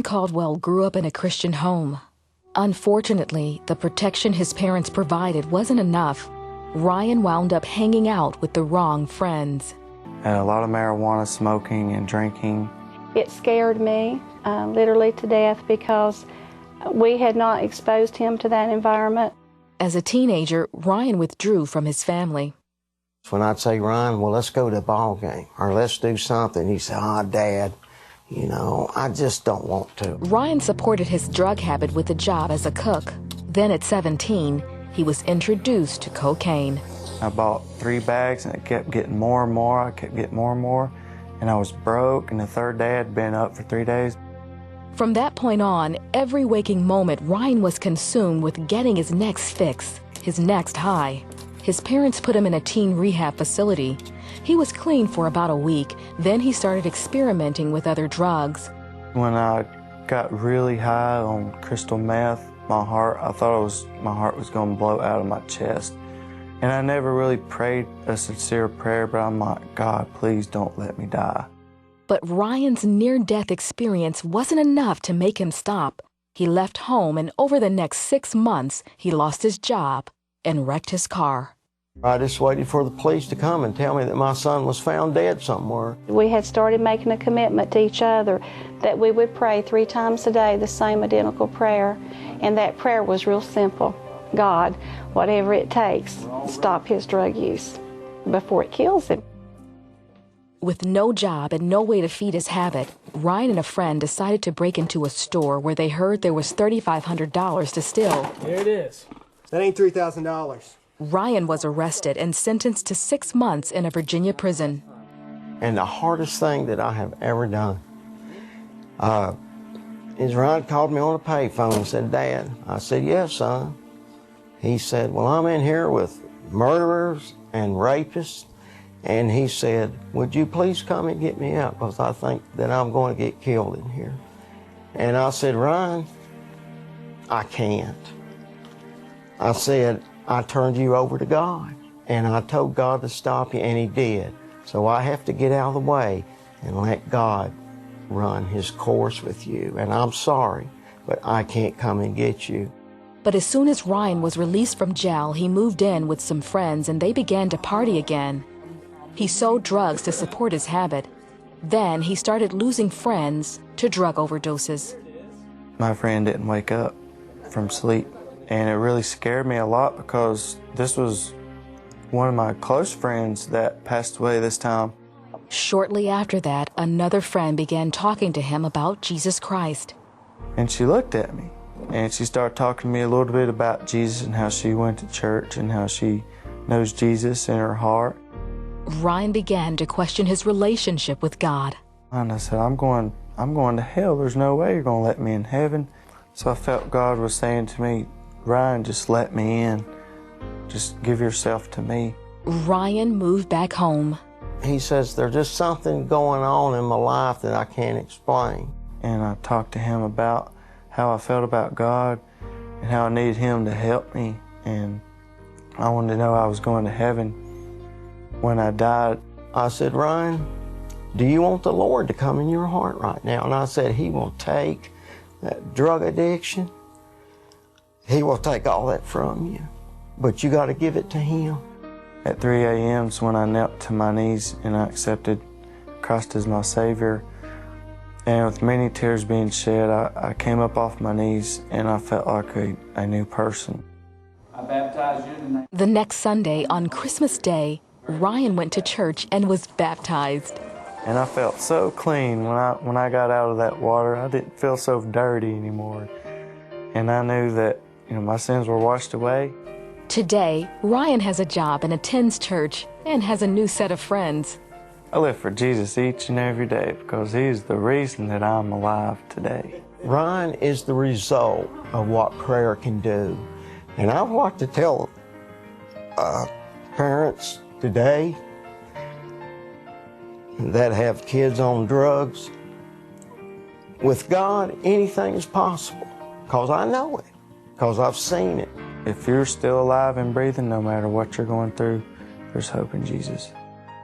Caldwell grew up in a Christian home. Unfortunately, the protection his parents provided wasn't enough. Ryan wound up hanging out with the wrong friends. And a lot of marijuana smoking and drinking. It scared me literally to death because we had not exposed him to that environment. As a teenager, Ryan withdrew from his family. When I'd say, Ryan, well, let's go to a ball game or let's do something, he'd say, Dad, you know, I just don't want to. Ryan supported his drug habit with a job as a cook. Then at 17, he was introduced to cocaine. I bought 3 bags and it kept getting more and more. I kept getting more and more. And I was broke, and the third day I'd been up for 3 days. From that point on, every waking moment, Ryan was consumed with getting his next fix, his next high. His parents put him in a teen rehab facility. He was clean for about a week. Then he started experimenting with other drugs. When I got really high on crystal meth, I thought my heart was going to blow out of my chest. And I never really prayed a sincere prayer, but I'm like, God, please don't let me die. But Ryan's near-death experience wasn't enough to make him stop. He left home, and over the next 6 months, he lost his job and wrecked his car. I just waited for the police to come and tell me that my son was found dead somewhere. We had started making a commitment to each other that we would pray 3 times a day the same identical prayer, and that prayer was real simple. God, whatever it takes, stop his drug use before it kills him. With no job and no way to feed his habit, Ryan and a friend decided to break into a store where they heard there was $3,500 to steal. Here it is. That ain't $3,000. Ryan was arrested and sentenced to 6 months in a Virginia prison. And the hardest thing that I have ever done is Ryan called me on a payphone and said, Dad. I said, yes, son. He said, well, I'm in here with murderers and rapists. And he said, would you please come and get me out, because I think that I'm going to get killed in here. And I said, Ryan, I can't. I said, I turned you over to God, and I told God to stop you, and he did. So I have to get out of the way and let God run his course with you. And I'm sorry, but I can't come and get you. But as soon as Ryan was released from jail, he moved in with some friends and they began to party again. He sold drugs to support his habit. Then he started losing friends to drug overdoses. My friend didn't wake up from sleep, and it really scared me a lot because this was one of my close friends that passed away this time. Shortly after that, another friend began talking to him about Jesus Christ. And she looked at me, and she started talking to me a little bit about Jesus and how she went to church and how she knows Jesus in her heart. Ryan began to question his relationship with God. And I said, I'm going to hell. There's no way you're going to let me in heaven. So I felt God was saying to me, Ryan, just let me in. Just give yourself to me. Ryan moved back home. He says, there's just something going on in my life that I can't explain. And I talked to him about how I felt about God and how I needed him to help me. And I wanted to know I was going to heaven when I died. I said, Ryan, do you want the Lord to come in your heart right now? And I said, he will take that drug addiction. He will take all that from you. But you got to give it to him. At 3 a.m. is when I knelt to my knees and I accepted Christ as my Savior. And with many tears being shed, I came up off my knees and I felt like a new person. I baptize you tonight. The next Sunday, on Christmas Day, Ryan went to church and was baptized. And I felt so clean when I got out of that water. I didn't feel so dirty anymore. And I knew that, my sins were washed away. Today, Ryan has a job and attends church and has a new set of friends. I live for Jesus each and every day because he's the reason that I'm alive today. Ryan is the result of what prayer can do. And I would like to tell parents today that have kids on drugs, with God, anything is possible, because I know it, because I've seen it. If you're still alive and breathing, no matter what you're going through, there's hope in Jesus.